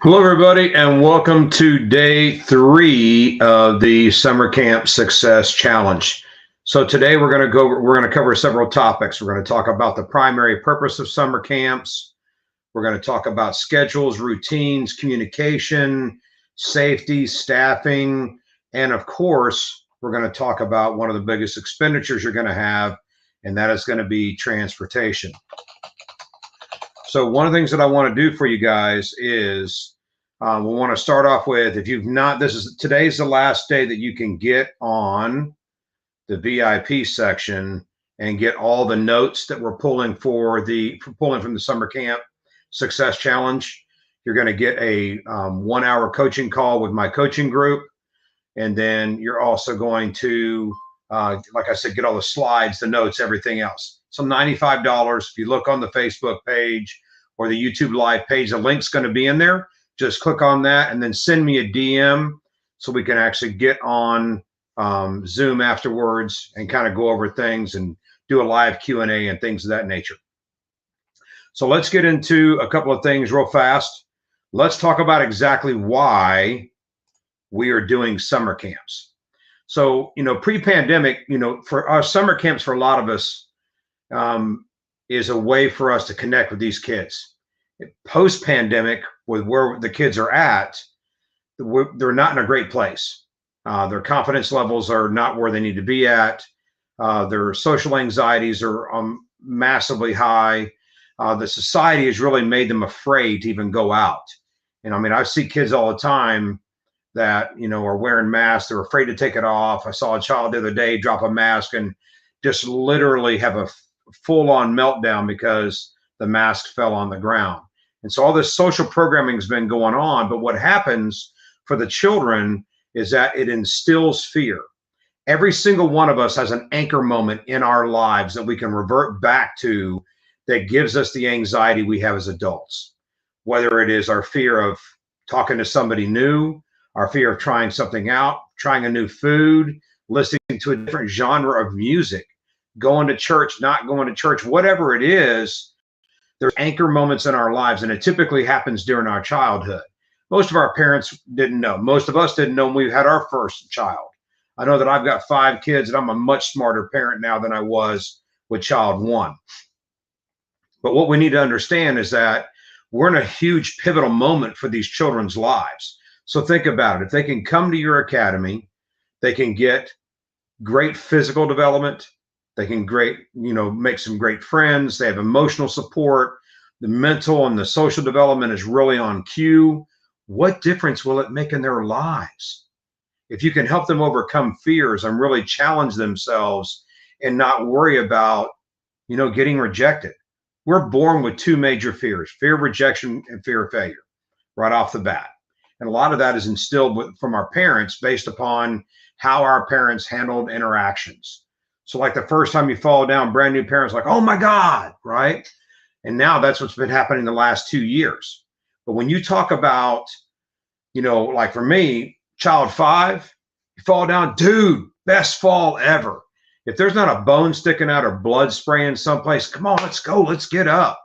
Hello, everybody, and welcome to day 3 of the Summer Camp Success Challenge. So today we're going to cover several topics. We're going to talk about the primary purpose of summer camps. We're going to talk about schedules, routines, communication, safety, staffing, and of course, we're going to talk about one of the biggest expenditures you're going to have, and that is going to be transportation. So one of the things that I want to do for you guys is we want to start off with, if you've not, today's the last day that you can get on the VIP section and get all the notes that we're pulling from the Summer Camp Success Challenge. You're going to get a 1-hour coaching call with my coaching group. And then you're also going to, like I said, get all the slides, the notes, everything else. So $95. If you look on the Facebook page or the YouTube live page, the link's going to be in there. Just click on that and then send me a DM so we can actually get on Zoom afterwards and kind of go over things and do a live Q&A and things of that nature. So let's get into a couple of things real fast. Let's talk about exactly why we are doing summer camps. So, pre-pandemic, for our summer camps, for a lot of us, is a way for us to connect with these kids. Post-pandemic, with where the kids are at, they're not in a great place. Their confidence levels are not where they need to be at. Their social anxieties are massively high. The society has really made them afraid to even go out. And I mean, I see kids all the time that, are wearing masks. They're afraid to take it off. I saw a child the other day drop a mask and just literally have a full-on meltdown because the mask fell on the ground. And so all this social programming has been going on, but what happens for the children is that it instills fear. Every single one of us has an anchor moment in our lives that we can revert back to that gives us the anxiety we have as adults, whether it is our fear of talking to somebody new, our fear of trying something out, trying a new food, listening to a different genre of music, going to church, not going to church, whatever it is. There's anchor moments in our lives, and it typically happens during our childhood. Most of our parents didn't know. Most of us didn't know when we had our first child. I know that I've got 5 kids, and I'm a much smarter parent now than I was with child 1. But what we need to understand is that we're in a huge pivotal moment for these children's lives. So think about it. If they can come to your academy, they can get great physical development. They can make some great friends. They have emotional support. The mental and the social development is really on cue. What difference will it make in their lives? If you can help them overcome fears and really challenge themselves and not worry about, getting rejected. We're born with 2 major fears: fear of rejection and fear of failure, right off the bat. And a lot of that is instilled from our parents based upon how our parents handled interactions. So like the first time you fall down, brand new parents like, oh my God, right? And now that's what's been happening the last 2 years. But when you talk about, like for me, child 5, you fall down, dude, best fall ever. If there's not a bone sticking out or blood spraying someplace, come on, let's go, let's get up.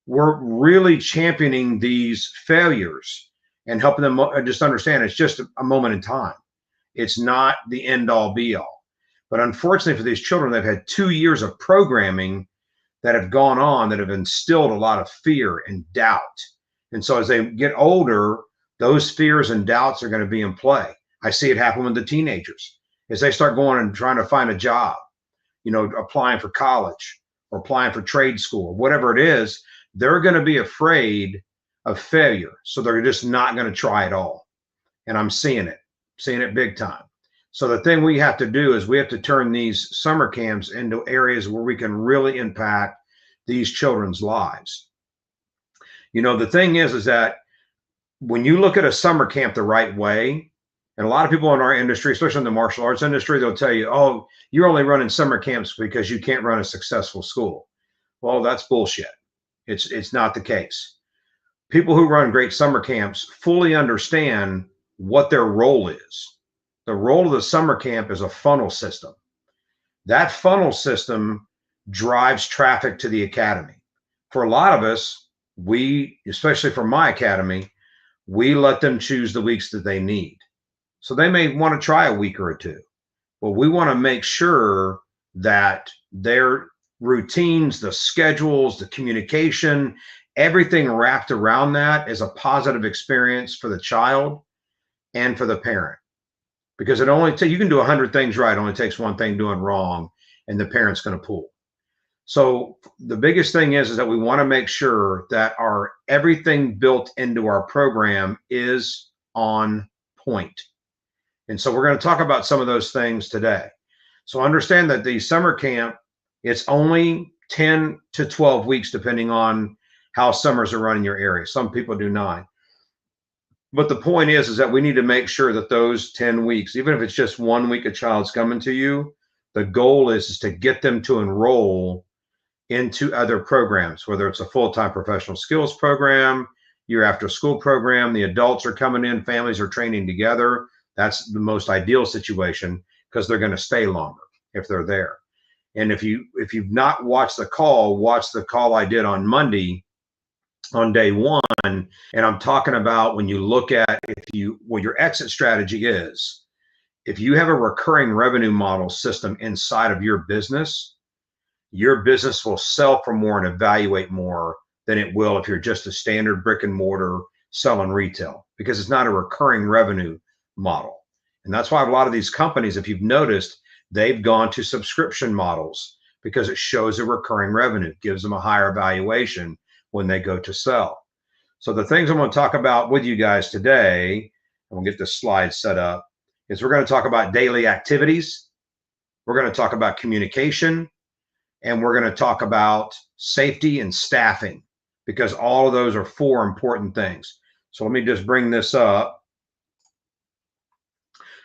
We're really championing these failures and helping them just understand it's just a moment in time. It's not the end all be all. But unfortunately for these children, they've had 2 years of programming that have gone on that have instilled a lot of fear and doubt. And so as they get older, those fears and doubts are going to be in play. I see it happen with the teenagers as they start going and trying to find a job, applying for college or applying for trade school, whatever it is. They're going to be afraid of failure. So they're just not going to try at all. And I'm seeing it big time. So the thing we have to do is we have to turn these summer camps into areas where we can really impact these children's lives. The thing is that when you look at a summer camp the right way, and a lot of people in our industry, especially in the martial arts industry, they'll tell you, oh, you're only running summer camps because you can't run a successful school. Well, that's bullshit. It's not the case. People who run great summer camps fully understand what their role is. The role of the summer camp is a funnel system. That funnel system drives traffic to the academy. For a lot of us, especially for my academy, We let them choose the weeks that they need. So they may want to try a week or two, but we want to make sure that their routines, the schedules, the communication, everything wrapped around that is a positive experience for the child and for the parent. Because it only you can do 100 things right, it only takes one thing doing wrong, and the parent's going to pull. So the biggest thing is that we want to make sure that our everything built into our program is on point. And so we're going to talk about some of those things today. So understand that the summer camp, it's only 10 to 12 weeks, depending on how summers are running in your area. Some people do 9. But the point is that we need to make sure that those 10 weeks, even if it's just 1 week a child's coming to you, the goal is to get them to enroll into other programs, whether it's a full-time professional skills program, your after school program, the adults are coming in, families are training together. That's the most ideal situation because they're going to stay longer if they're there. And if you've not watched the call, watch the call I did on Monday on day 1. And I'm talking about when you look at what your exit strategy is, if you have a recurring revenue model system inside of your business will sell for more and evaluate more than it will if you're just a standard brick and mortar selling retail, because it's not a recurring revenue model. And that's why a lot of these companies, if you've noticed, they've gone to subscription models because it shows a recurring revenue, gives them a higher valuation when they go to sell. So the things I'm going to talk about with you guys today, and we'll get this slide set up, is we're going to talk about daily activities. We're going to talk about communication, and we're going to talk about safety and staffing, because all of those are 4 important things. So let me just bring this up.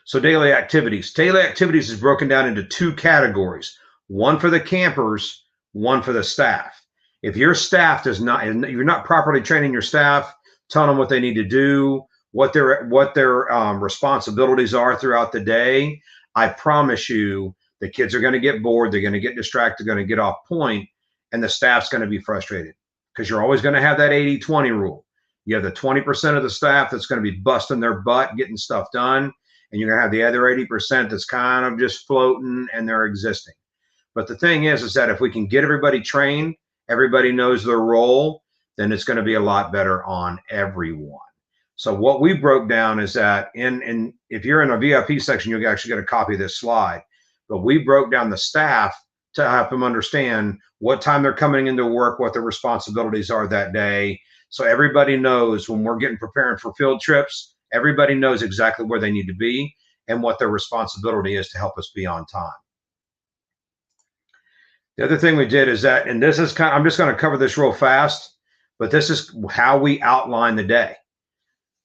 So daily activities. Daily activities is broken down into 2 categories, one for the campers, one for the staff. If your staff does not, you're not properly training your staff, telling them what they need to do, what their responsibilities are throughout the day, I promise you, the kids are going to get bored, they're going to get distracted, they're going to get off point, and the staff's going to be frustrated because you're always going to have that 80-20 rule. You have the 20% of the staff that's going to be busting their butt, getting stuff done, and you're going to have the other 80% that's kind of just floating and they're existing. But the thing is that if we can get everybody trained, everybody knows their role, then it's going to be a lot better on everyone. So what we broke down is that if you're in a VIP section, you'll actually get a copy of this slide. But we broke down the staff to help them understand what time they're coming into work, what their responsibilities are that day. So everybody knows when we're preparing for field trips, everybody knows exactly where they need to be and what their responsibility is to help us be on time. The other thing we did is that, and this is I'm just going to cover this real fast, but this is how we outline the day.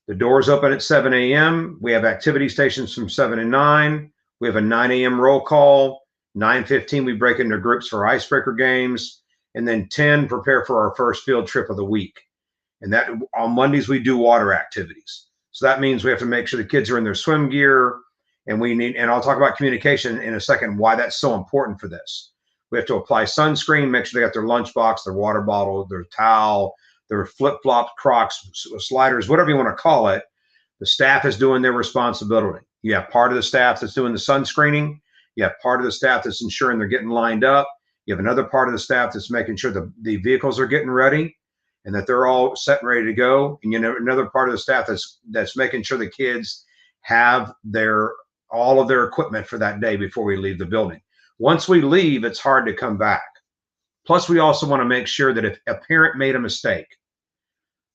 The doors open at 7 a.m. We have activity stations from 7 to 9. We have a 9 a.m. roll call. 9:15, we break into groups for icebreaker games. And then 10, prepare for our first field trip of the week. And that on Mondays, we do water activities. So that means we have to make sure the kids are in their swim gear. And I'll talk about communication in a second, why that's so important for this. We have to apply sunscreen, make sure they got their lunchbox, their water bottle, their towel, their flip-flops, Crocs, sliders, whatever you want to call it. The staff is doing their responsibility. You have part of the staff that's doing the sunscreening. You have part of the staff that's ensuring they're getting lined up. You have another part of the staff that's making sure the vehicles are getting ready and that they're all set and ready to go. And another part of the staff that's making sure the kids have all of their equipment for that day before we leave the building. Once we leave, it's hard to come back. Plus, we also want to make sure that if a parent made a mistake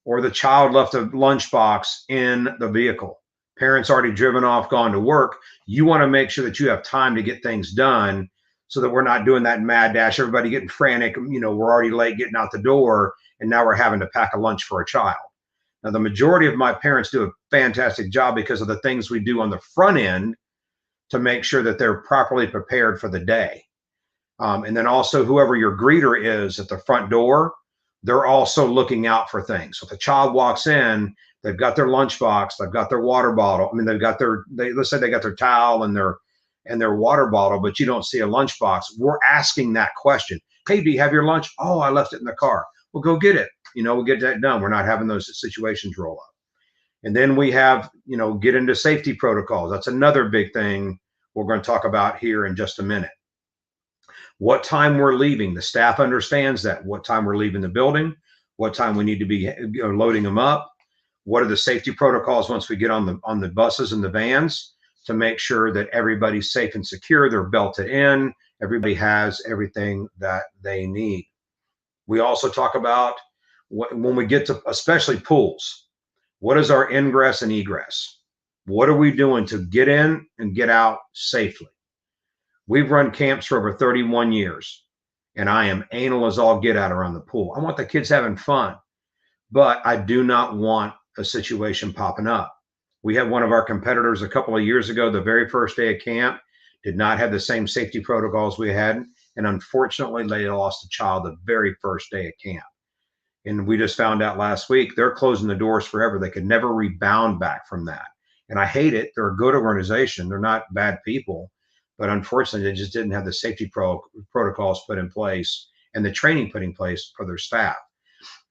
or the child left a lunchbox in the vehicle, parents already driven off, gone to work, you want to make sure that you have time to get things done so that we're not doing that mad dash, everybody getting frantic, we're already late getting out the door, and now we're having to pack a lunch for a child. Now, the majority of my parents do a fantastic job because of the things we do on the front end to make sure that they're properly prepared for the day. And then also whoever your greeter is at the front door, they're also looking out for things. So if a child walks in, they've got their lunchbox, they've got their water bottle. I mean, let's say they got their towel and their water bottle, but you don't see a lunchbox. We're asking that question. Hey, do you have your lunch? Oh, I left it in the car. Well, go get it. We'll get that done. We're not having those situations roll up. And then we have, get into safety protocols. That's another big thing we're going to talk about here in just a minute. What time we're leaving. The staff understands that. What time we're leaving the building, what time we need to be loading them up. What are the safety protocols once we get on the buses and the vans to make sure that everybody's safe and secure, they're belted in, everybody has everything that they need. We also talk about when we get to especially pools, what is our ingress and egress? What are we doing to get in and get out safely? We've run camps for over 31 years, and I am anal as all get out around the pool. I want the kids having fun, but I do not want a situation popping up. We had one of our competitors a couple of years ago, the very first day of camp, did not have the same safety protocols we had. And unfortunately, they lost a child the very first day of camp. And we just found out last week, they're closing the doors forever. They could never rebound back from that. And I hate it. They're a good organization. They're not bad people. But unfortunately, they just didn't have the safety protocols put in place and the training put in place for their staff.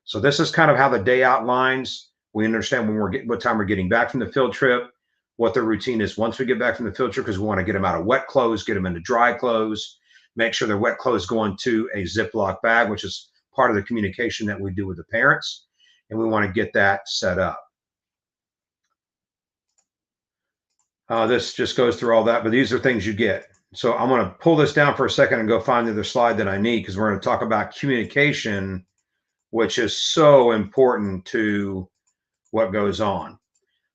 So this is kind of how the day outlines. We understand what time we're getting back from the field trip, what the routine is once we get back from the field trip, because we want to get them out of wet clothes, get them into dry clothes, make sure their wet clothes go into a Ziploc bag, which is part of the communication that we do with the parents. And we want to get that set up. This just goes through all that, but these are things you get. So I'm going to pull this down for a second and go find the other slide that I need, because we're going to talk about communication, which is so important to what goes on.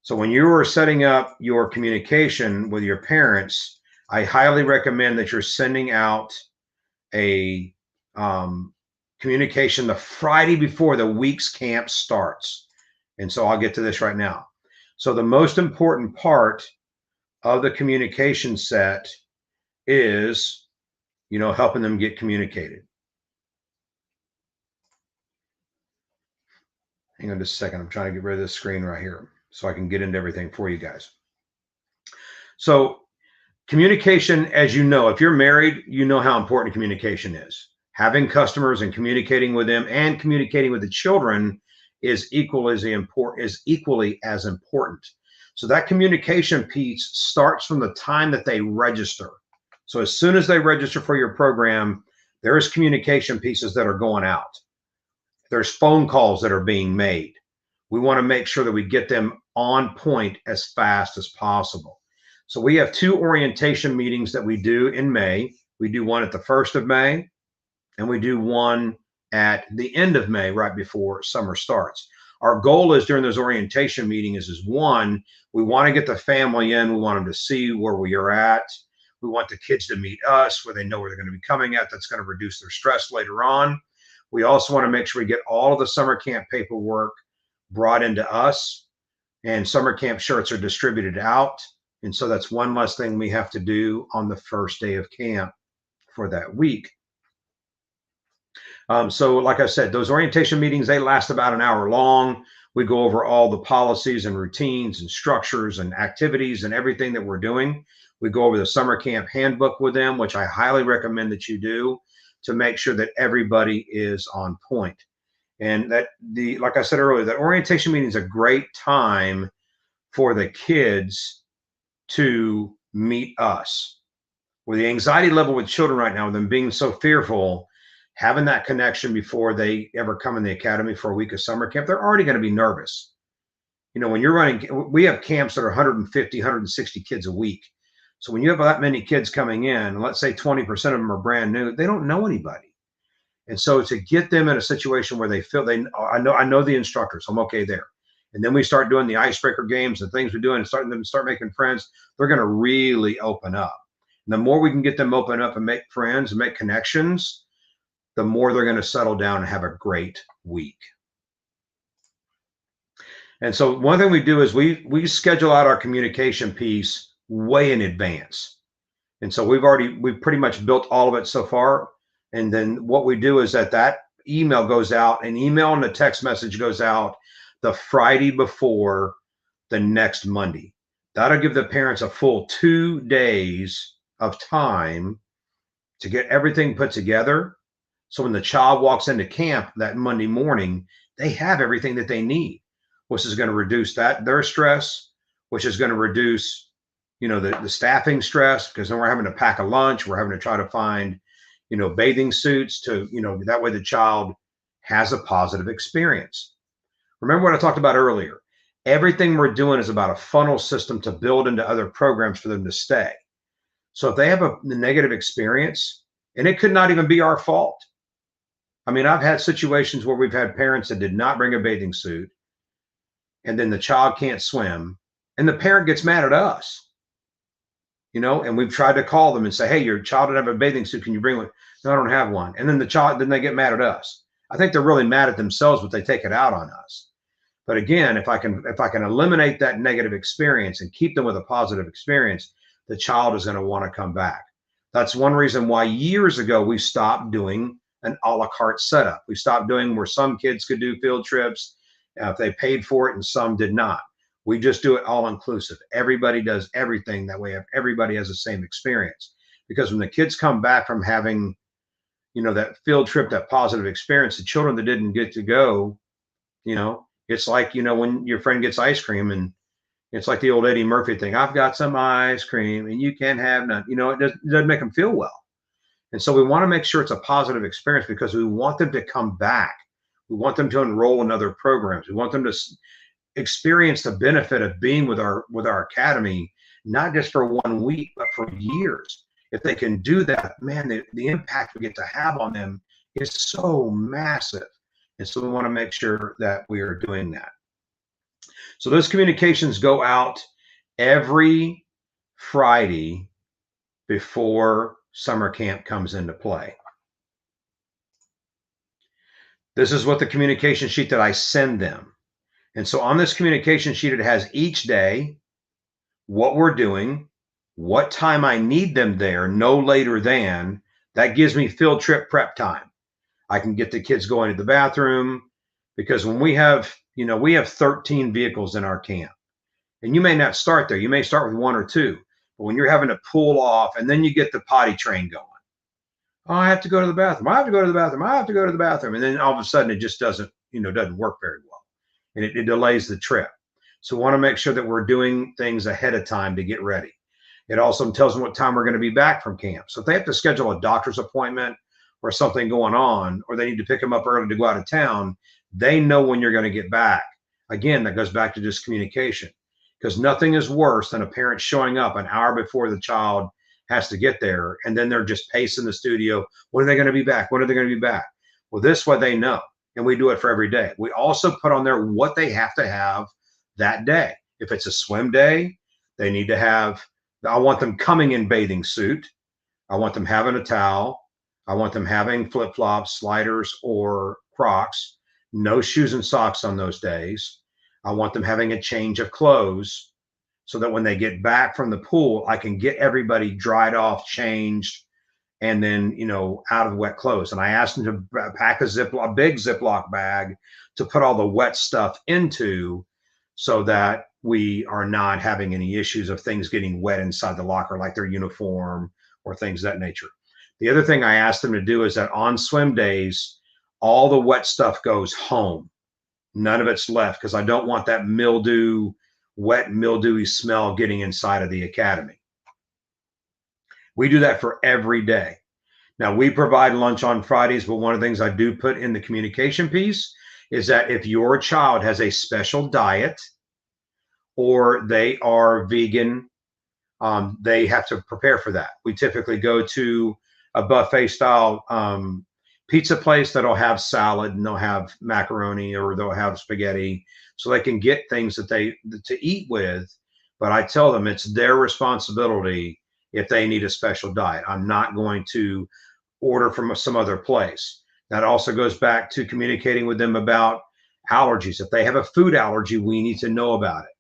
So when you are setting up your communication with your parents, I highly recommend that you're sending out a communication the Friday before the week's camp starts. And so I'll get to this right now. So the most important part of the communication set is, helping them get communicated. Hang on just a second. I'm trying to get rid of this screen right here so I can get into everything for you guys. So communication, as you know, if you're married, you know how important communication is. Having customers and communicating with them and communicating with the children is equally as important. So that communication piece starts from the time that they register. So as soon as they register for your program, there's communication pieces that are going out. There's phone calls that are being made. We want to make sure that we get them on point as fast as possible. So we have 2 orientation meetings that we do in May. We do one at the 1st of May, and we do one at the end of May, right before summer starts. Our goal is during those orientation meetings is one, we want to get the family in. We want them to see where we are at. We want the kids to meet us where they know where they're going to be coming at. That's going to reduce their stress later on. We also want to make sure we get all of the summer camp paperwork brought into us, and summer camp shirts are distributed out. And so that's one less thing we have to do on the first day of camp for that week. So like I said, those orientation meetings, they last about an hour long. We go over all the policies and routines and structures and activities and everything that we're doing. We go over the summer camp handbook with them, which I highly recommend that you do, to make sure that everybody is on point. And that like I said earlier, that orientation meeting is a great time for the kids to meet us. With the anxiety level with children right now, with them being so fearful, having that connection before they ever come in the academy for a week of summer camp, they're already going to be nervous. When you're running, we have camps that are 150, 160 kids a week. So when you have that many kids coming in, and let's say 20% of them are brand new, they don't know anybody. And so to get them in a situation where they feel I know the instructors, I'm okay there. And then we start doing the icebreaker games and things we do and start making friends, they're going to really open up. And the more we can get them open up and make friends and make connections, the more they're going to settle down and have a great week. And so one thing we do is we schedule out our communication piece way in advance. And so we've pretty much built all of it so far. And then what we do is that email goes out, an email and a text message goes out the Friday before the next Monday. That'll give the parents a full 2 days of time to get everything put together. So when the child walks into camp that Monday morning, they have everything that they need. which is going to reduce their stress, which is going to reduce, the staffing stress, because then we're having to pack a lunch. We're having to try to find, bathing suits to, that way the child has a positive experience. Remember what I talked about earlier. Everything we're doing is about a funnel system to build into other programs for them to stay. So if they have a negative experience, and it could not even be our fault. I mean, I've had situations where we've had parents that did not bring a bathing suit, and then the child can't swim, and the parent gets mad at us. And we've tried to call them and say, hey, your child didn't have a bathing suit. Can you bring one? No, I don't have one. And then then they get mad at us. I think they're really mad at themselves, but they take it out on us. But again, if I can eliminate that negative experience and keep them with a positive experience, the child is going to want to come back. That's one reason why years ago we stopped doing an a la carte setup. We stopped doing where some kids could do field trips if they paid for it and some did not. We just do it all inclusive. Everybody does everything. That way everybody has the same experience. Because when the kids come back from having, that field trip, that positive experience, the children that didn't get to go, it's like, when your friend gets ice cream, and it's like the old Eddie Murphy thing. I've got some ice cream and you can't have none. It doesn't make them feel well. And so we want to make sure it's a positive experience, because we want them to come back. We want them to enroll in other programs. We want them to experience the benefit of being with our academy, not just for 1 week, but for years. If they can do that, man, the impact we get to have on them is so massive. And so we want to make sure that we are doing that. So those communications go out every Friday before summer camp comes into play. This is what the communication sheet that I send them. And so on this communication sheet, it has each day, what we're doing, what time I need them there, no later than. That gives me field trip prep time. I can get the kids going to the bathroom, because when we have 13 vehicles in our camp, and you may not start there. You may start with 1 or 2, but when you're having to pull off, and then you get the potty train going. Oh, I have to go to the bathroom. I have to go to the bathroom. I have to go to the bathroom. And then all of a sudden it just doesn't work very well. And it delays the trip. So we want to make sure that we're doing things ahead of time to get ready. It also tells them what time we're going to be back from camp. So if they have to schedule a doctor's appointment or something going on, or they need to pick them up early to go out of town, they know when you're going to get back. Again, that goes back to just communication, because nothing is worse than a parent showing up an hour before the child has to get there, and then they're just pacing the studio. When are they going to be back? When are they going to be back? Well, this way they know. And we do it for every day. We also put on there what they have to have that day. If it's a swim day, they need to have, I want them coming in bathing suit. I want them having a towel. I want them having flip-flops, sliders, or Crocs. No shoes and socks on those days. I want them having a change of clothes, so that when they get back from the pool, I can get everybody dried off, changed, and then, out of wet clothes. And I asked them to pack a big Ziploc bag to put all the wet stuff into, so that we are not having any issues of things getting wet inside the locker, like their uniform or things of that nature. The other thing I asked them to do is that on swim days, all the wet stuff goes home. None of it's left, because I don't want that wet, mildewy smell getting inside of the academy. We do that for every day. Now, we provide lunch on Fridays, but one of the things I do put in the communication piece is that if your child has a special diet or they are vegan, they have to prepare for that. We typically go to a buffet style pizza place that'll have salad, and they'll have macaroni, or they'll have spaghetti, so they can get things to eat with. But I tell them it's their responsibility if they need a special diet. I'm not going to order from some other place. That also goes back to communicating with them about allergies. If they have a food allergy, we need to know about it.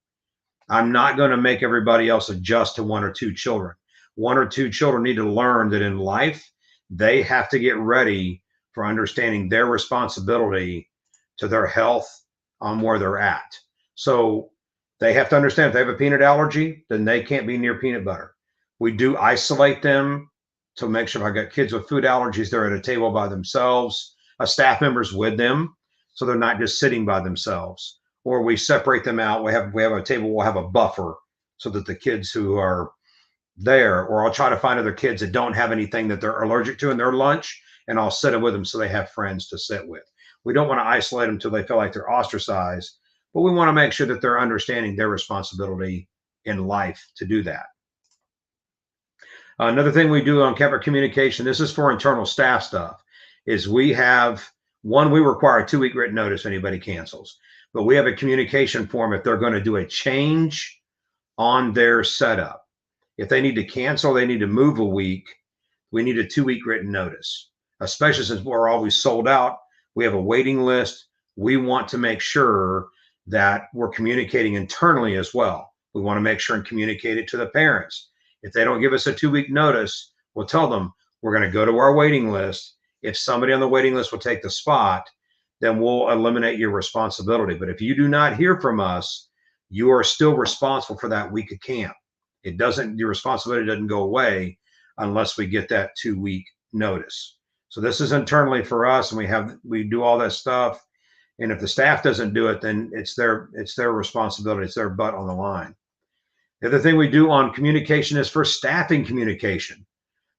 I'm not going to make everybody else adjust to 1 or 2 children. 1 or 2 children need to learn that in life, they have to get ready for understanding their responsibility to their health on where they're at. So they have to understand if they have a peanut allergy, then they can't be near peanut butter. We do isolate them to make sure if I got kids with food allergies, they're at a table by themselves, a staff member's with them, so they're not just sitting by themselves. or we separate them out. We have a table, we'll have a buffer so that the kids who are there, or I'll try to find other kids that don't have anything that they're allergic to in their lunch, and I'll sit with them so they have friends to sit with. We don't want to isolate them until they feel like they're ostracized, but we want to make sure that they're understanding their responsibility in life to do that. Another thing we do on camp communication, this is for internal staff stuff, is we require a 2-week written notice if anybody cancels, but we have a communication form if they're going to do a change on their setup. If they need to cancel, they need to move a week, we need a 2-week written notice, especially since we're always sold out. We have a waiting list. We want to make sure that we're communicating internally as well. We want to make sure and communicate it to the parents. If they don't give us a 2-week notice, we'll tell them we're going to go to our waiting list. If somebody on the waiting list will take the spot, then we'll eliminate your responsibility. But if you do not hear from us, you are still responsible for that week of camp. Your responsibility doesn't go away unless we get that 2-week notice. So this is internally for us, and we do all that stuff. And if the staff doesn't do it, then it's their responsibility. It's their butt on the line. The other thing we do on communication is for staffing communication.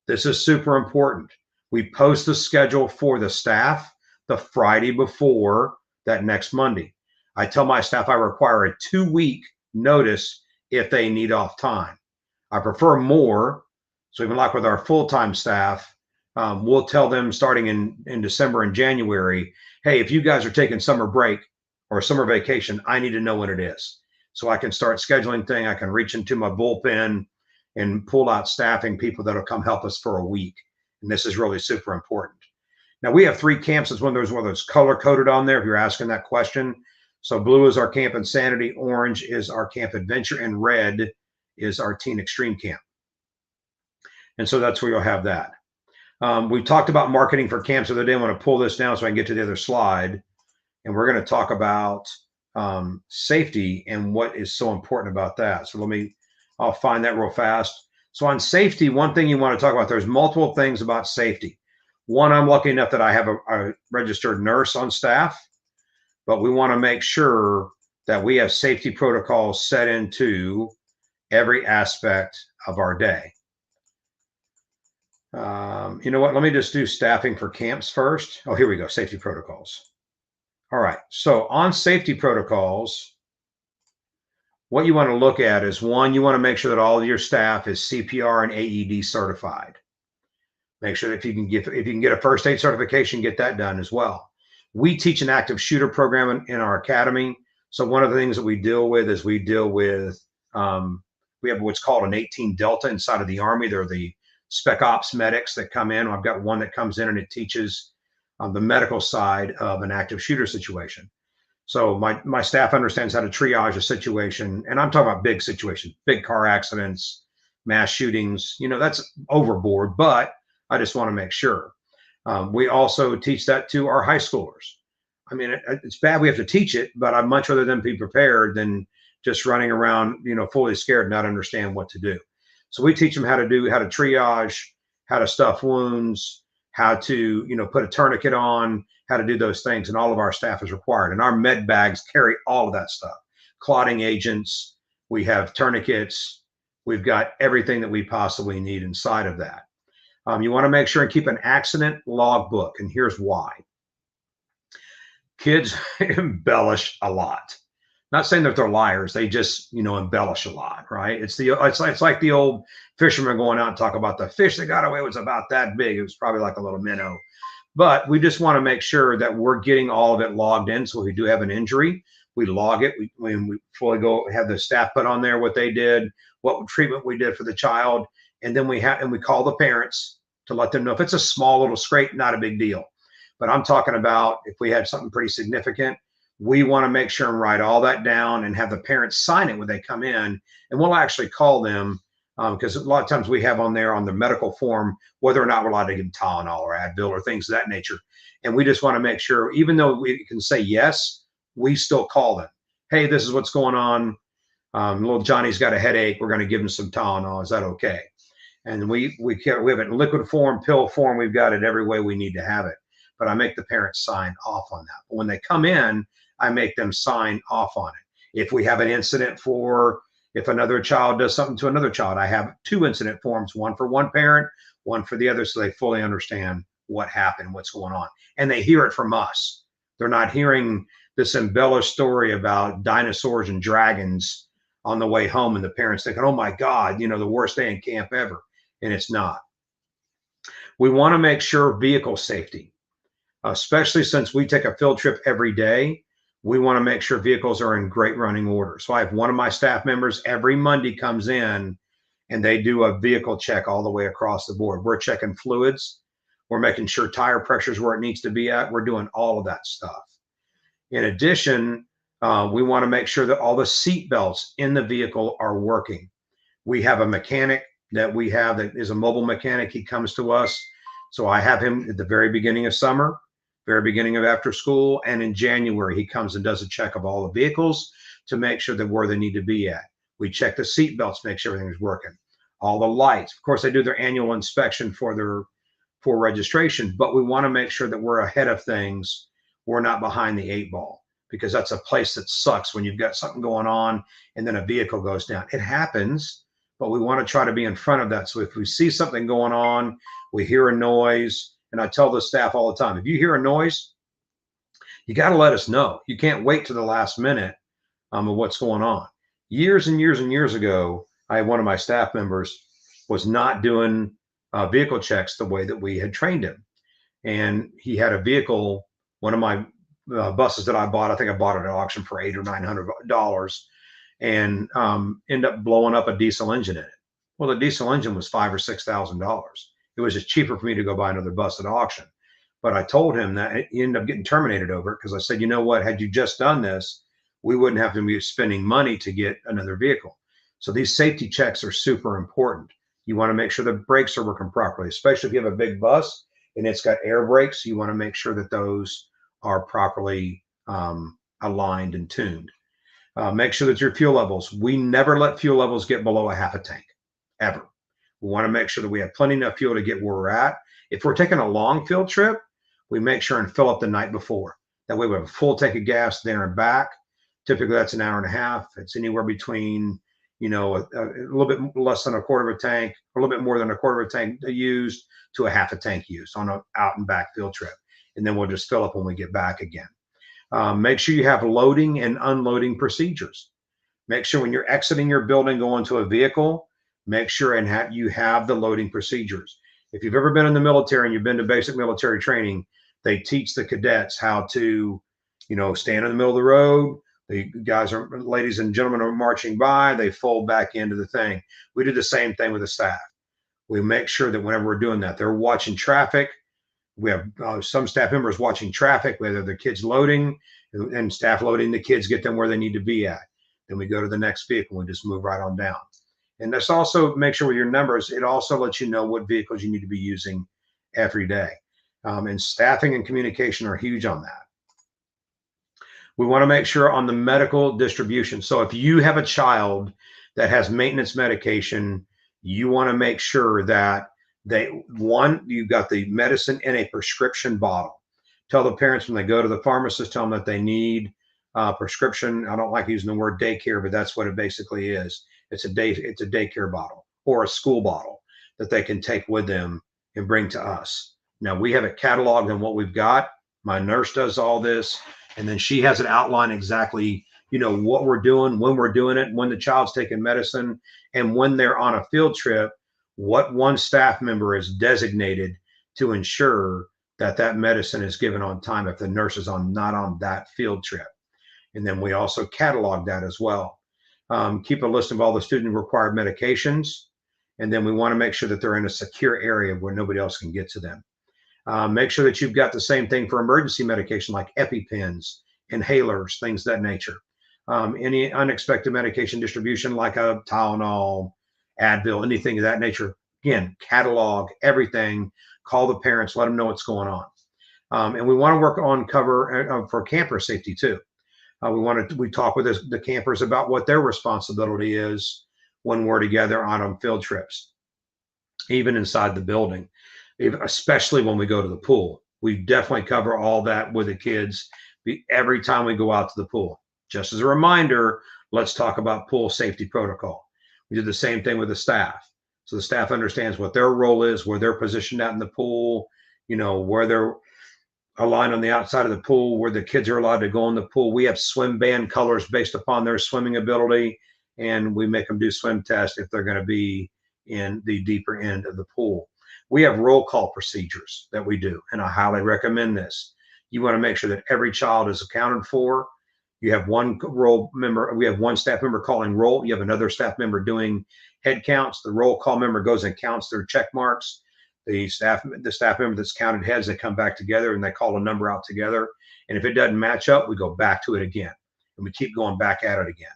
This is super important. We post the schedule for the staff the Friday before that next Monday. I tell my staff I require a 2-week notice if they need off time. I prefer more. So even like with our full-time staff, we'll tell them starting in December and January, hey, if you guys are taking summer break or summer vacation, I need to know when it is. So I can start scheduling things. I can reach into my bullpen and pull out staffing people that'll come help us for a week. And this is really super important. Now we have 3 camps. It's one of those color coded on there if you're asking that question. So blue is our Camp Insanity, orange is our Camp Adventure, and red is our Teen Extreme Camp. And so that's where you'll have that. We talked about marketing for camps the other day. I want to pull this down so I can get to the other slide. And we're going to talk about safety and what is so important about that. So I'll find that real fast. So on safety, one thing you want to talk about, there's multiple things about safety. One, I'm lucky enough that I have a registered nurse on staff, but we want to make sure that we have safety protocols set into every aspect of our day. You know what? Let me just do staffing for camps first. Oh, here we go. Safety protocols. All right. So on safety protocols, what you want to look at is, one, you want to make sure that all of your staff is CPR and AED certified. Make sure that if you can get a first aid certification, get that done as well. We teach an active shooter program in our academy. So one of the things that we deal with is we have what's called an 18 Delta inside of the Army. They're the spec ops medics that come in. I've got one that comes in and it teaches the medical side of an active shooter situation. So my staff understands how to triage a situation, and I'm talking about big situations, big car accidents, mass shootings. You know, that's overboard, but I just want to make sure. We also teach that to our high schoolers. I mean, it's bad we have to teach it, but I'd much rather them be prepared than just running around, fully scared, not understand what to do. So we teach them how to triage, how to stuff wounds, how to, put a tourniquet on, how to do those things. And all of our staff is required. And our med bags carry all of that stuff. Clotting agents, we have tourniquets, we've got everything that we possibly need inside of that. You want to make sure and keep an accident log book. And here's why. Kids embellish a lot. Not saying that they're liars, they just, embellish a lot, right? It's like the old fisherman going out and talk about the fish that got away was about that big. It was probably like a little minnow. But we just want to make sure that we're getting all of it logged in. So if we do have an injury, we log it. We fully go have the staff put on there what they did, what treatment we did for the child, and then we call the parents to let them know. If it's a small little scrape, not a big deal. But I'm talking about if we had something pretty significant, we want to make sure and write all that down and have the parents sign it when they come in. And we'll actually call them because a lot of times we have on there on the medical form whether or not we're allowed to give Tylenol or Advil or things of that nature. And we just want to make sure, even though we can say yes, we still call them. Hey, this is what's going on. Little Johnny's got a headache. We're going to give him some Tylenol. Is that okay? And we have it in liquid form, pill form. We've got it every way we need to have it. But I make the parents sign off on that. But when they come in, I make them sign off on it. If we have an incident if another child does something to another child, I have 2 incident forms, one for one parent, one for the other, so they fully understand what happened, what's going on. And they hear it from us. They're not hearing this embellished story about dinosaurs and dragons on the way home and the parents thinking, oh my God, the worst day in camp ever. And it's not. We want to make sure vehicle safety, especially since we take a field trip every day. We want to make sure vehicles are in great running order. So I have one of my staff members every Monday comes in and they do a vehicle check all the way across the board. We're checking fluids. We're making sure tire pressure is where it needs to be at. We're doing all of that stuff. In addition, we want to make sure that all the seat belts in the vehicle are working. We have a mechanic that is a mobile mechanic. He comes to us. So I have him at the very beginning of summer, very beginning of after school, and in January, he comes and does a check of all the vehicles to make sure that where they need to be at. We check the seat belts, make sure everything's working. All the lights. Of course, they do their annual inspection for registration, but we want to make sure that we're ahead of things. We're not behind the 8 ball, because that's a place that sucks when you've got something going on and then a vehicle goes down. It happens, but we want to try to be in front of that. So if we see something going on, we hear a noise, and I tell the staff all the time, if you hear a noise, you got to let us know. You can't wait to the last minute of what's going on. Years and years and years ago, I had one of my staff members was not doing vehicle checks the way that we had trained him. And he had a vehicle, one of my buses that I bought, I think I bought it at auction for $800 or $900, and ended up blowing up a diesel engine in it. Well, the diesel engine was $5,000 or $6,000. It was just cheaper for me to go buy another bus at auction. But I told him that he ended up getting terminated over it, because I said, you know what, had you just done this, we wouldn't have to be spending money to get another vehicle. So these safety checks are super important. You want to make sure the brakes are working properly, especially if you have a big bus and it's got air brakes. You want to make sure that those are properly aligned and tuned. Make sure that your fuel levels, we never let fuel levels get below a half a tank, ever. We want to make sure that we have plenty enough fuel to get where we're at. If we're taking a long field trip, we make sure and fill up the night before. That way we have a full tank of gas there and back. Typically that's an hour and a half. It's anywhere between, a little bit less than a quarter of a tank, or a little bit more than a quarter of a tank used to a half a tank used on an out and back field trip. And then we'll just fill up when we get back again. Make sure you have loading and unloading procedures. Make sure when you're exiting your building, going to a vehicle, make sure and you have the loading procedures. If you've ever been in the military and you've been to basic military training, they teach the cadets how to, stand in the middle of the road. The ladies and gentlemen are marching by, they fold back into the thing. We do the same thing with the staff. We make sure that whenever we're doing that, they're watching traffic. We have some staff members watching traffic, whether the kids loading and staff loading the kids, get them where they need to be at. Then we go to the next vehicle and just move right on down. And this also make sure with your numbers, it also lets you know what vehicles you need to be using every day. And staffing and communication are huge on that. We want to make sure on the medical distribution. So if you have a child that has maintenance medication, you want to make sure that you've got the medicine in a prescription bottle. Tell the parents when they go to the pharmacist, tell them that they need prescription. I don't like using the word daycare, but that's what it basically is. It's a daycare bottle or a school bottle that they can take with them and bring to us. Now we have it cataloged on what we've got. My nurse does all this, and then she has it outlined exactly, what we're doing, when we're doing it, when the child's taking medicine, and when they're on a field trip, what one staff member is designated to ensure that that medicine is given on time if the nurse is not on that field trip. And then we also catalog that as well. Keep a list of all the student required medications. And then we want to make sure that they're in a secure area where nobody else can get to them. Make sure that you've got the same thing for emergency medication like EpiPens, inhalers, things of that nature. Any unexpected medication distribution like a Tylenol, Advil, anything of that nature. Again, catalog everything, call the parents, let them know what's going on. And we want to work on cover for camper safety too. We talk with the campers about what their responsibility is when we're together on field trips, even inside the building, especially when we go to the pool. We definitely cover all that with the kids every time we go out to the pool. Just as a reminder, let's talk about pool safety protocol. We did the same thing with the staff. So the staff understands what their role is, where they're positioned out in the pool, where they're aligned on the outside of the pool, where the kids are allowed to go in the pool. We have swim band colors based upon their swimming ability, and we make them do swim tests if they're going to be in the deeper end of the pool. We have roll call procedures that we do, and I highly recommend this. You want to make sure that every child is accounted for. You have one roll member, we have one staff member calling roll. You have another staff member doing head counts. The roll call member goes and counts their check marks. The staff member that's counted heads, they come back together and they call a number out together. And if it doesn't match up, we go back to it again. And we keep going back at it again.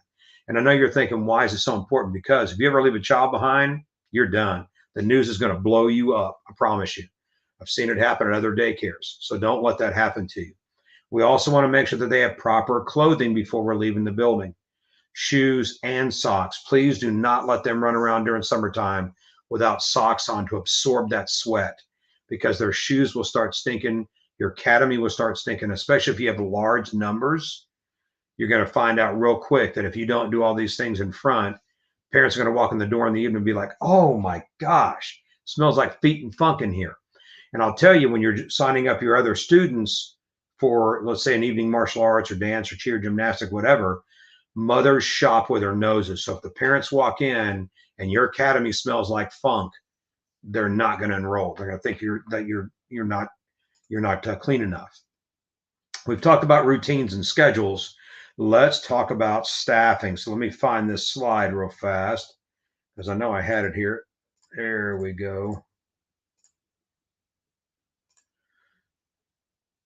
And I know you're thinking, why is it so important? Because if you ever leave a child behind, you're done. The news is going to blow you up. I promise you. I've seen it happen at other daycares. So don't let that happen to you. We also want to make sure that they have proper clothing before we're leaving the building. Shoes and socks. Please do not let them run around during summertime without socks on to absorb that sweat, because their shoes will start stinking. Your academy will start stinking, especially if you have large numbers. You're going to find out real quick that if you don't do all these things in front, parents are going to walk in the door in the evening and be like, oh my gosh, it smells like feet and funk in here. And I'll tell you, when you're signing up your other students for, let's say, an evening martial arts or dance or cheer, gymnastic, whatever, mothers shop with their noses. So if the parents walk in and your academy smells like funk, they're not going to enroll. They're going to think you're not clean enough. We've talked about routines and schedules. Let's talk about staffing. So let me find this slide real fast, because I know I had it here. There we go.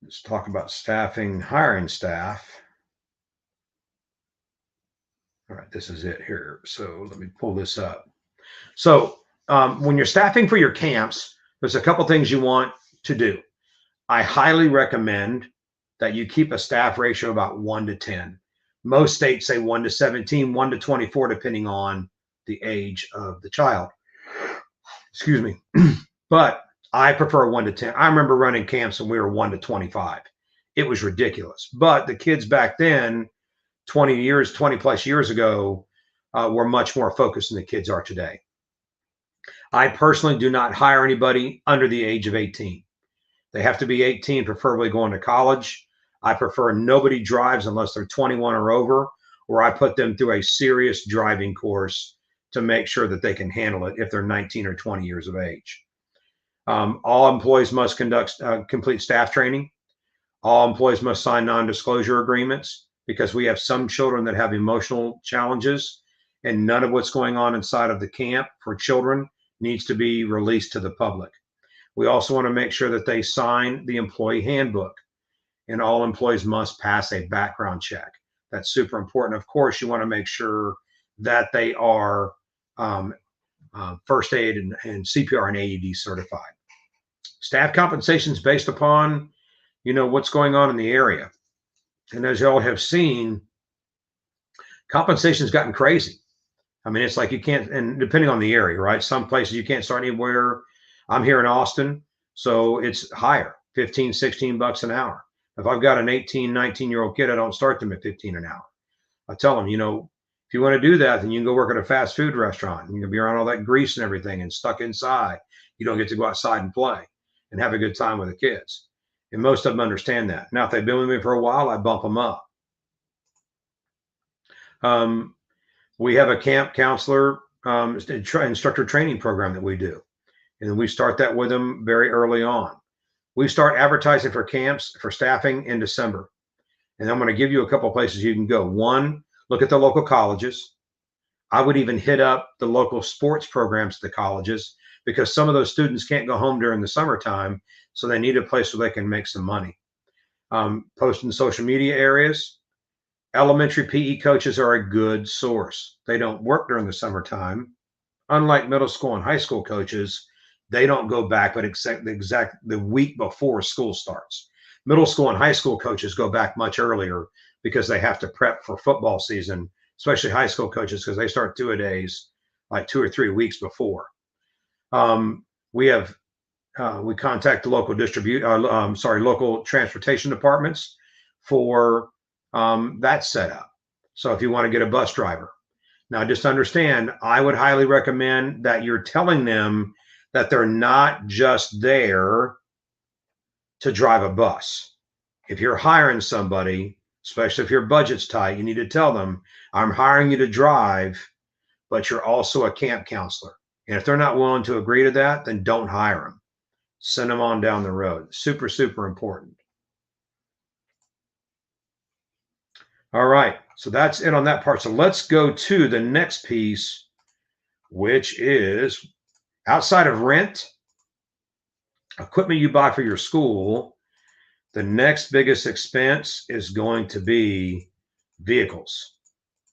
Let's talk about staffing, hiring staff. All right, this is it here. So let me pull this up. So when you're staffing for your camps, there's a couple things you want to do. I highly recommend that you keep a staff ratio about 1 to 10. Most states say 1 to 17, 1 to 24, depending on the age of the child. Excuse me. But I prefer 1 to 10. I remember running camps and we were 1 to 25. It was ridiculous. But the kids back then, 20 plus years ago, were much more focused than the kids are today. I personally do not hire anybody under the age of 18. They have to be 18, preferably going to college. I prefer nobody drives unless they're 21 or over, or I put them through a serious driving course to make sure that they can handle it if they're 19 or 20 years of age. All employees must conduct complete staff training. All employees must sign non-disclosure agreements, because we have some children that have emotional challenges, and none of what's going on inside of the camp for children needs to be released to the public. We also want to make sure that they sign the employee handbook, and all employees must pass a background check. That's super important. Of course, you want to make sure that they are first aid and CPR and AED certified. Staff compensation is based upon, what's going on in the area. And as y'all have seen, compensation's gotten crazy. I mean, it's like you can't, and depending on the area, right? Some places you can't start anywhere. I'm here in Austin, so it's higher, 15, 16 bucks an hour. If I've got an 18, 19-year-old kid, I don't start them at 15 an hour. I tell them, if you want to do that, then you can go work at a fast food restaurant. You can be around all that grease and everything and stuck inside. You don't get to go outside and play and have a good time with the kids. And most of them understand that. Now, if they've been with me for a while, I bump them up. We have a camp counselor instructor training program that we do. And we start that with them very early on. We start advertising for camps for staffing in December. And I'm going to give you a couple of places you can go. One, look at the local colleges. I would even hit up the local sports programs at the colleges, because some of those students can't go home during the summertime. So they need a place where they can make some money. Post in social media areas. Elementary PE coaches are a good source. They don't work during the summertime. Unlike middle school and high school coaches, they don't go back, but the week before school starts. Middle school and high school coaches go back much earlier because they have to prep for football season, especially high school coaches, because they start two-a-days like 2 or 3 weeks before. We contact the local local transportation departments for that setup. So if you want to get a bus driver. Now, just understand, I would highly recommend that you're telling them that they're not just there to drive a bus. If you're hiring somebody, especially if your budget's tight, you need to tell them, I'm hiring you to drive, but you're also a camp counselor. And if they're not willing to agree to that, then don't hire them. Send them on down the road. Super, super important. All right, so that's it on that part. So let's go to the next piece, which is outside of rent, equipment you buy for your school, the next biggest expense is going to be vehicles.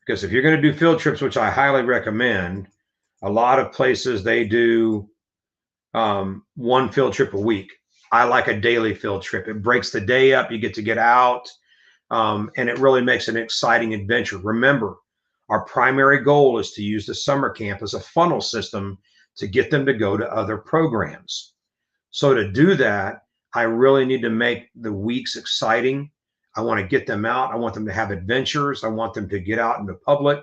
Because if you're going to do field trips, which I highly recommend, a lot of places they do one field trip a week. I like a daily field trip. It breaks the day up. You get to get out. And it really makes an exciting adventure. Remember, our primary goal is to use the summer camp as a funnel system to get them to go to other programs. So to do that, I really need to make the weeks exciting. I want to get them out. I want them to have adventures. I want them to get out into public,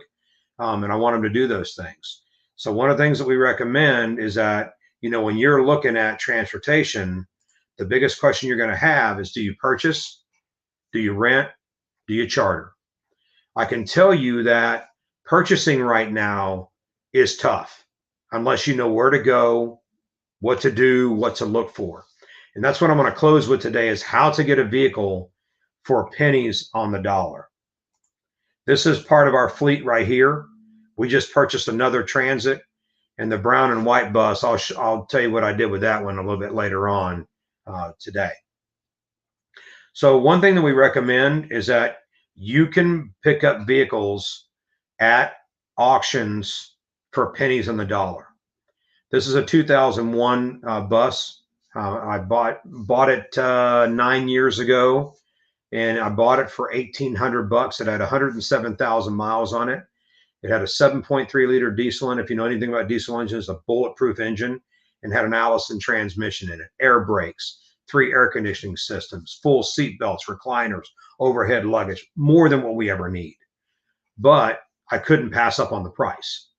and I want them to do those things. So one of the things that we recommend is that, when you're looking at transportation, the biggest question you're going to have is, do you purchase? Do you rent? Do you charter? I can tell you that purchasing right now is tough unless you know where to go, what to do, what to look for. And that's what I'm going to close with today, is how to get a vehicle for pennies on the dollar. This is part of our fleet right here. We just purchased another Transit, and the brown and white bus. I'll tell you what I did with that one a little bit later on today. So one thing that we recommend is that you can pick up vehicles at auctions for pennies on the dollar. This is a 2001 bus. I bought it 9 years ago, and I bought it for $1,800. It had 107,000 miles on it. It had a 7.3 liter diesel in it. If you know anything about diesel engines, a bulletproof engine, and had an Allison transmission in it, air brakes, 3 air conditioning systems, full seat belts, recliners, overhead luggage, more than what we ever need. But I couldn't pass up on the price.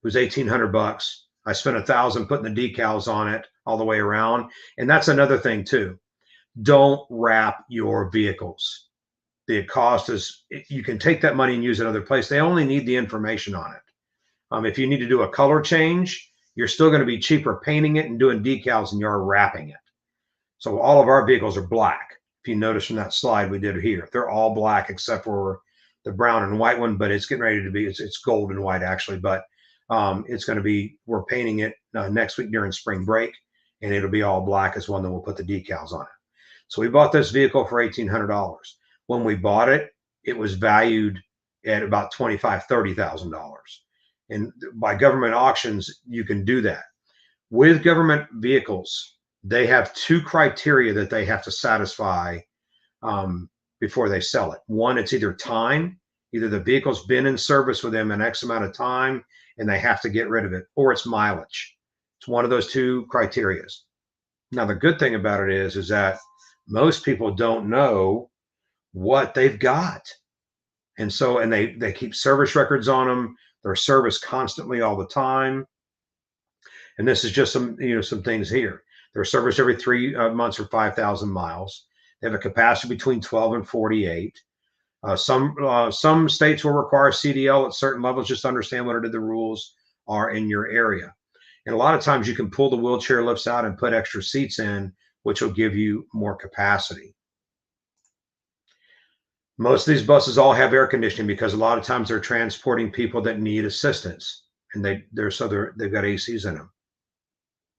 It was $1,800. I spent $1,000 putting the decals on it all the way around. And that's another thing too. Don't wrap your vehicles. The cost is, you can take that money and use it in other place. They only need the information on it. If you need to do a color change, you're still going to be cheaper painting it and doing decals than you are wrapping it. So all of our vehicles are black. If you notice from that slide we did here, they're all black except for the brown and white one, but it's getting ready to be, it's gold and white actually, but it's going to be, we're painting it next week during spring break, and it'll be all black as one that we'll put the decals on it. So we bought this vehicle for $1,800. When we bought it, it was valued at about $25,000, $30,000. And by government auctions, you can do that. With government vehicles, they have 2 criteria that they have to satisfy before they sell it. One, it's either time, either the vehicle's been in service with them an X amount of time and they have to get rid of it, or it's mileage. It's one of those 2 criteria. Now, the good thing about it is that most people don't know what they've got. And so, and they keep service records on them. They're serviced constantly all the time. And this is just some things here. They're serviced every 3 months or 5,000 miles. They have a capacity between 12 and 48. Some states will require CDL at certain levels. Just understand what the rules are in your area. And a lot of times you can pull the wheelchair lifts out and put extra seats in, which will give you more capacity. Most of these buses all have air conditioning because a lot of times they're transporting people that need assistance, and they've got ACs in them.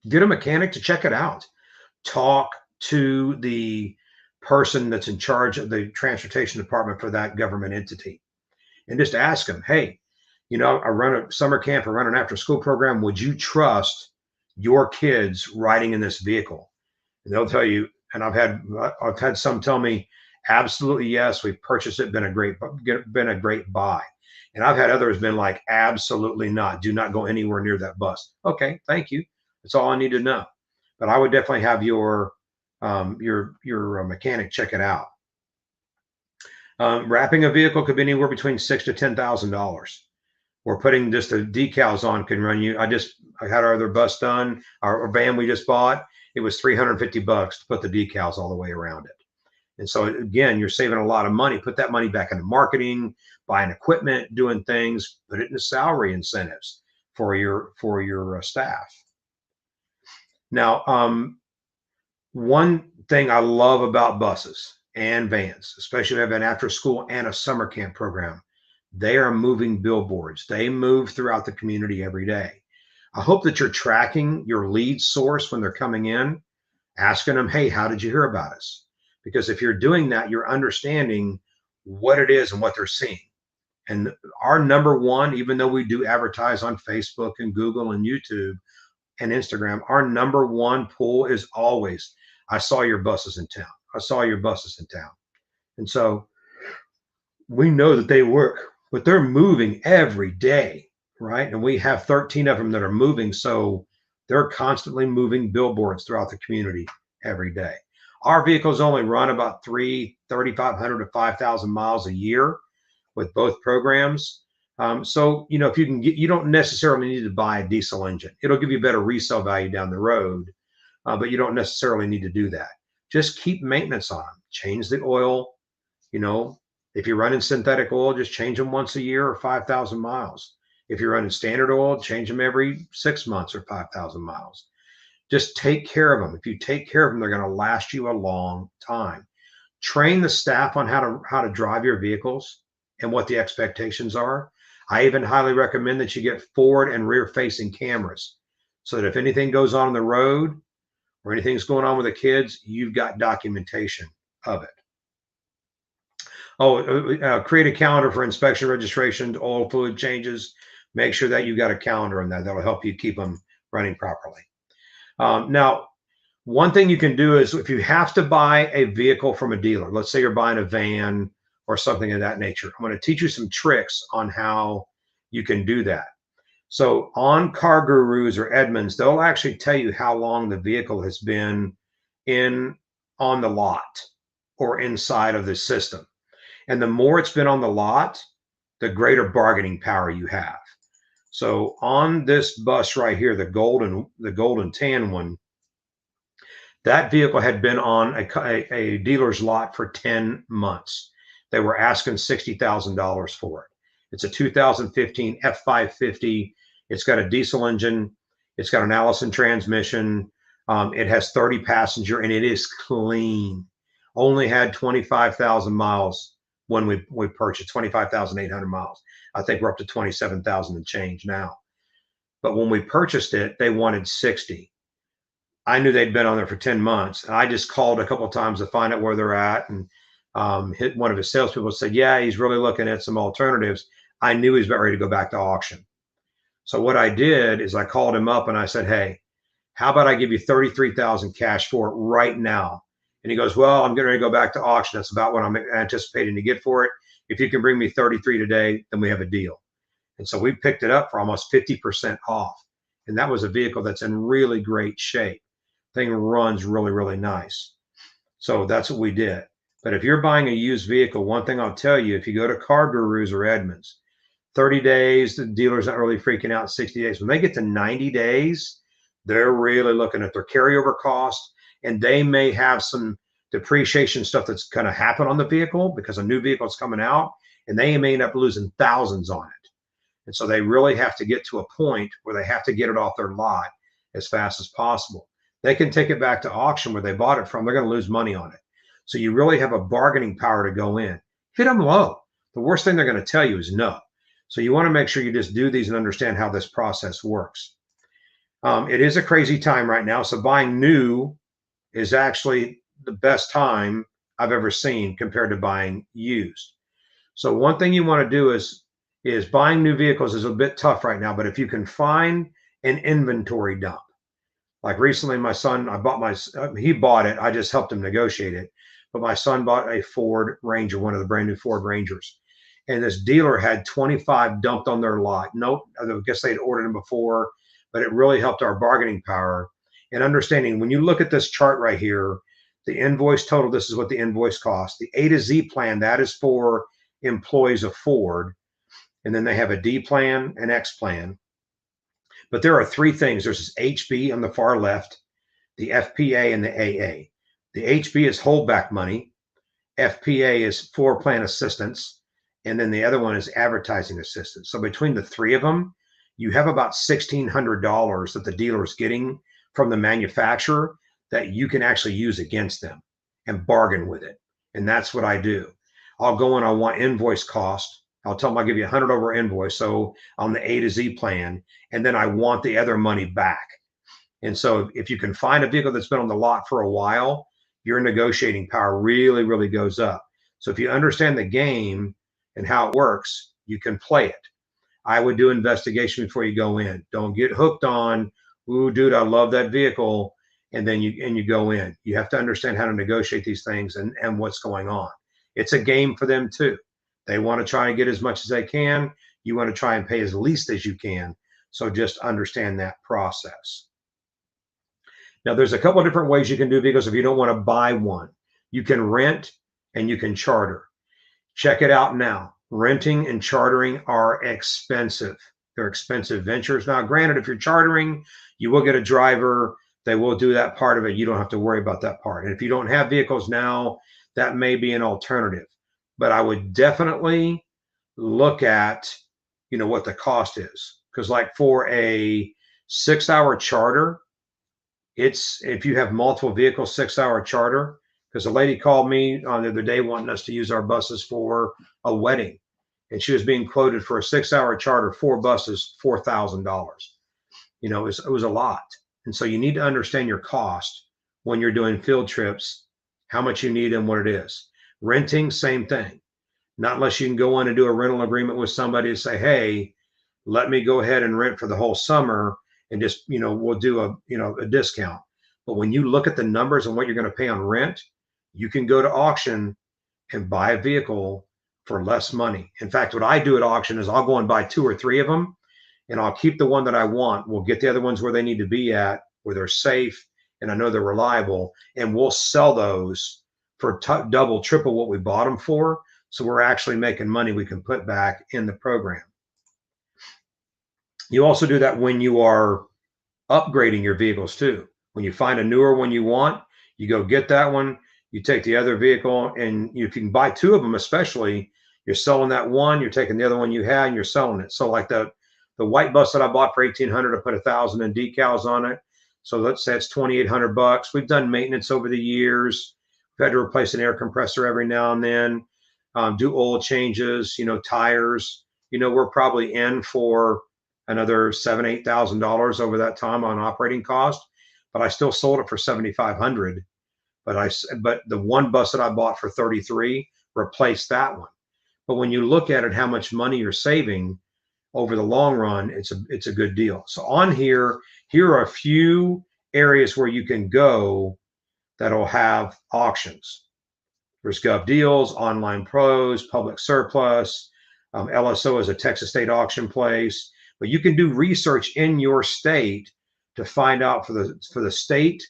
Get a mechanic to check it out. Talk to the person that's in charge of the transportation department for that government entity, and just ask them, hey, I run a summer camp, I run an after school program. Would you trust your kids riding in this vehicle? And they'll tell you, and I've had some tell me, absolutely yes, we've purchased it, been a great buy. And I've had others been like, absolutely not, do not go anywhere near that bus. Okay, thank you. That's all I need to know. But I would definitely have your mechanic check it out. Wrapping a vehicle could be anywhere between $6,000 to $10,000. Or putting just the decals on can run you. I had our other bus done, our van we just bought. It was $350 to put the decals all the way around it. And so again, you're saving a lot of money. Put that money back into marketing, buying equipment, doing things. Put it into salary incentives for your staff. Now, one thing I love about buses and vans, especially if they have an after school and a summer camp program, they are moving billboards. They move throughout the community every day. I hope that you're tracking your lead source when they're coming in, asking them, hey, how did you hear about us? Because if you're doing that, you're understanding what it is and what they're seeing. And our number one, even though we do advertise on Facebook and Google and YouTube and Instagram, our number one pull is always, I saw your buses in town. I saw your buses in town. And so we know that they work, but they're moving every day, right? And we have 13 of them that are moving. So they're constantly moving billboards throughout the community every day. Our vehicles only run about 3,500 to 5,000 miles a year with both programs. So, you know, if you can get, you don't necessarily need to buy a diesel engine. It'll give you better resale value down the road, but you don't necessarily need to do that. Just keep maintenance on them. Change the oil. You know, if you're running synthetic oil, just change them once a year or 5,000 miles. If you're running standard oil, change them every 6 months or 5,000 miles. Just take care of them. If you take care of them, they're going to last you a long time. Train the staff on how to drive your vehicles and what the expectations are. I even highly recommend that you get forward and rear facing cameras so that if anything goes on the road or anything's going on with the kids, you've got documentation of it. Create a calendar for inspection, registration, oil fluid changes. Make sure that you've got a calendar on that. That'll help you keep them running properly. Now, one thing you can do is if you have to buy a vehicle from a dealer, let's say you're buying a van or something of that nature, I'm going to teach you some tricks on how you can do that. So on Car Gurus or Edmunds, they'll actually tell you how long the vehicle has been on the lot or inside of the system. And the more it's been on the lot, the greater bargaining power you have. So on this bus right here, the golden tan one, that vehicle had been on a dealer's lot for 10 months. They were asking $60,000 for it. It's a 2015 F550. It's got a diesel engine. It's got an Allison transmission. It has 30 passenger and it is clean. Only had 25,000 miles when we purchased, 25,800 miles. I think we're up to 27,000 and change now. But when we purchased it, they wanted 60. I knew they'd been on there for 10 months. And I just called a couple of times to find out where they're at. And hit one of his salespeople said, yeah, he's really looking at some alternatives. I knew he was about ready to go back to auction. So what I did is I called him up and I said, hey, how about I give you 33,000 cash for it right now? And he goes, well, I'm getting ready to go back to auction. That's about what I'm anticipating to get for it. If you can bring me 33 today, then we have a deal. And so we picked it up for almost 50% off. And that was a vehicle that's in really great shape. Thing runs really, really nice. So that's what we did. But if you're buying a used vehicle, one thing I'll tell you, if you go to Car Gurus or Edmunds, 30 days, the dealer's not really freaking out. 60 days. When they get to 90 days, they're really looking at their carryover cost, and they may have some depreciation stuff that's going to happen on the vehicle because a new vehicle is coming out, and they may end up losing thousands on it. And so they really have to get to a point where they have to get it off their lot as fast as possible. They can take it back to auction where they bought it from. They're going to lose money on it. So you really have a bargaining power to go in. Hit them low. The worst thing they're going to tell you is no. So you want to make sure you just do these and understand how this process works. It is a crazy time right now. So buying new is actually the best time I've ever seen compared to buying used. So one thing you want to do is buying new vehicles is a bit tough right now, but if you can find an inventory dump, like recently my son, he bought it. I just helped him negotiate it. But my son bought a Ford Ranger, one of the brand new Ford Rangers. And this dealer had 25 dumped on their lot. Nope, I guess they'd ordered them before, but it really helped our bargaining power and understanding. When you look at this chart right here, The invoice total, this is what the invoice costs. The A to Z plan, that is for employees of Ford. And then they have a D plan, an X plan. But there are three things. There's this HB on the far left, the FPA, and the AA. The HB is holdback money. FPA is floor plan assistance. And then the other one is advertising assistance. So between the three of them, you have about $1,600 that the dealer is getting from the manufacturer that you can actually use against them and bargain with it. And that's what I do. I'll go in, I want invoice cost. I'll tell them I'll give you 100 over invoice. So on the A to Z plan, and then I want the other money back. And so if you can find a vehicle that's been on the lot for a while, your negotiating power really, really goes up. So if you understand the game and how it works, you can play it. I would do investigation before you go in. Don't get hooked on, ooh, dude, I love that vehicle. And then you go in. You have to understand how to negotiate these things and what's going on. It's a game for them too. They want to try and get as much as they can. You want to try and pay as least as you can. So just understand that process. Now, there's a couple of different ways you can do vehicles if you don't want to buy one. You can rent and you can charter. Check it out now. Renting and chartering are expensive. They're expensive ventures. Now, granted, if you're chartering, you will get a driver. They will do that part of it. You don't have to worry about that part. And if you don't have vehicles now, that may be an alternative. But I would definitely look at, what the cost is. Because like for a 6-hour charter, if you have multiple vehicles, 6-hour charter, because a lady called me on the other day wanting us to use our buses for a wedding. And she was being quoted for a 6-hour charter, 4 buses, $4,000. It was a lot. And so you need to understand your cost when you're doing field trips, how much you need and what it is. Renting, same thing. Not unless you can go in and do a rental agreement with somebody to say, hey, let me go ahead and rent for the whole summer and just, we'll do a discount. But when you look at the numbers and what you're going to pay on rent, you can go to auction and buy a vehicle for less money. In fact, what I do at auction is I'll go and buy 2 or 3 of them, and I'll keep the one that I want. We'll get the other ones where they need to be at, where they're safe, and I know they're reliable, and we'll sell those for double, triple what we bought them for. So we're actually making money we can put back in the program. You also do that when you are upgrading your vehicles too. When you find a newer one you want, you go get that one, you take the other vehicle, and if you can buy 2 of them especially, you're selling that one, you're taking the other one you had, and you're selling it. So like the white bus that I bought for $1,800, I put 1,000 in decals on it. So let's say it's $2,800. We've done maintenance over the years. We've had to replace an air compressor every now and then, do oil changes, tires. We're probably in for another $7,000, $8,000 over that time on operating cost, but I still sold it for $7,500. But the one bus that I bought for $33 replaced that one. But when you look at it, how much money you're saving over the long run, it's a good deal. So on here are a few areas where you can go that'll have auctions. There's Gov Deals, Online Pros, Public Surplus, LSO is a Texas state auction place. But you can do research in your state to find out for the state.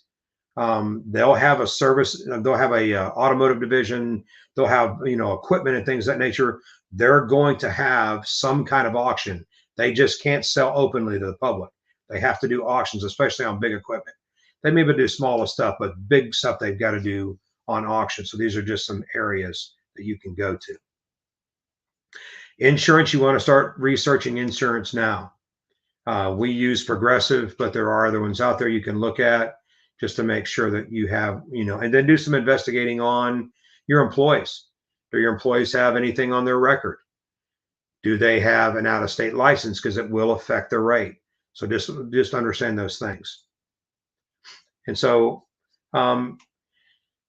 They'll have a service. They'll have a automotive division. They'll have equipment and things of that nature. They're going to have some kind of auction. They just can't sell openly to the public. They have to do auctions, especially on big equipment. They maybe do smaller stuff, but big stuff they've got to do on auction. So these are just some areas that you can go to. Insurance, you want to start researching insurance now. We use Progressive, but there are other ones out there you can look at just to make sure that you have, and then do some investigating on your employees. Do your employees have anything on their record? Do they have an out-of-state license? Because it will affect the rate. So just understand those things. And so,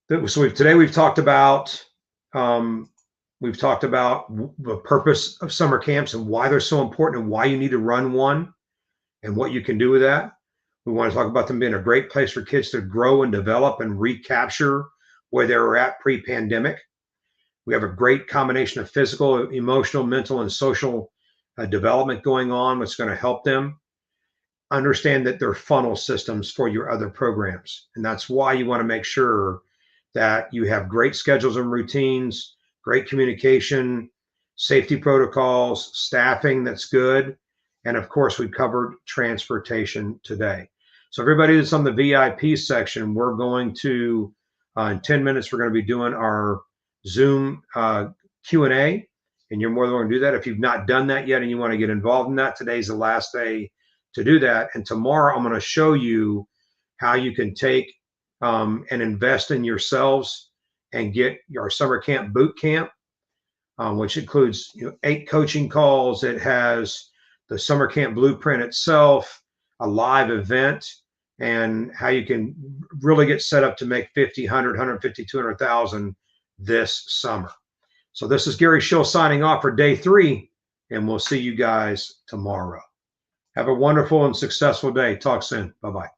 today we've talked about the purpose of summer camps and why they're so important and why you need to run one and what you can do with that. We want to talk about them being a great place for kids to grow and develop and recapture where they were at pre-pandemic. We have a great combination of physical, emotional, mental, and social development going on, which is going to help them understand that they're funnel systems for your other programs. And that's why you want to make sure that you have great schedules and routines, great communication, safety protocols, staffing that's good. And of course, we covered transportation today. So everybody that's on the VIP section, we're going to, in 10 minutes, we're going to be doing our Zoom Q&A, and you're more than welcome to do that. If you've not done that yet and you want to get involved in that, today's the last day to do that. And tomorrow I'm going to show you how you can take and invest in yourselves and get your summer camp boot camp, which includes 8 coaching calls. It has the summer camp blueprint itself, a live event, and how you can really get set up to make 50, 100, 150, 200,000 this summer. So this is Gary Schill signing off for day 3, and we'll see you guys tomorrow. Have a wonderful and successful day. Talk soon. Bye-bye.